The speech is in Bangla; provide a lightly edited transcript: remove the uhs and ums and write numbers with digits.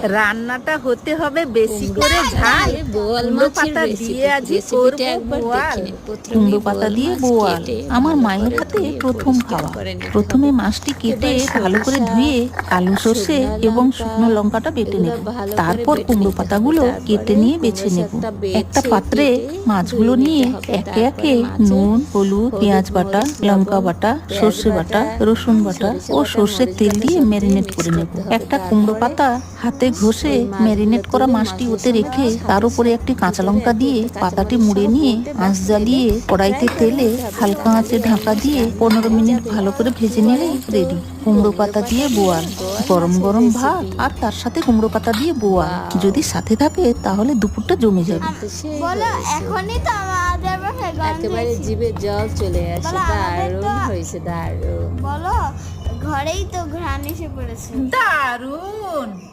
রান্নাটা হতে হবে বেশি করে ঝাল। কুমড়ো পাতা দিয়ে আজকে করব বোয়াল। কুমড়ো পাতা দিয়ে বোয়াল আমার মায়ের হাতে প্রথম খাওয়া। প্রথমে মাছটি কেটে ভালো করে ধুয়ে আলু সর্ষে এবং শুকনো লঙ্কাটা বেটে নেব। তারপর কুমড়ো পাতাগুলো কেটে নিয়ে বেছে নেব। একটা পাত্রে মাছগুলো নিয়ে একে একে নুন, হলুদ, পেঁয়াজ বাটা, লঙ্কা বাটা, সর্ষে বাটা, রসুন বাটা ও সর্ষের তেল দিয়ে ম্যারিনেট করে নেব। একটা কুমড়ো পাতা হাতে ঘষে ম্যারিনেট করা মাছটি ওতে রেখে তার উপরে একটি কাঁচা লঙ্কা দিয়ে পাতাটি মুড়ে নিয়ে আঁচ জ্বালিয়ে কড়াইতে তেলে হালকা আঁচে ঢাকা দিয়ে 15 মিনিট ভালো করে ভেজে নিলেই রেডি কুমড়ো পাতা দিয়ে বোয়াল। গরম গরম ভাত আর তার সাথে কুমড়ো পাতা দিয়ে বোয়াল যদি সাথে থাকে তাহলে দুপুরটা জমে যাবে। বলো এখনই তো আমাদের বাসায় গন্ধ একেবারে এসেছে। জিভে জল চলে আসে। বলো, আমাদের দারুণ তো- হয়েছে, দারুণ। বলো ঘরেই তো ঘ্রাণ এসে পড়েছে। দারুণ।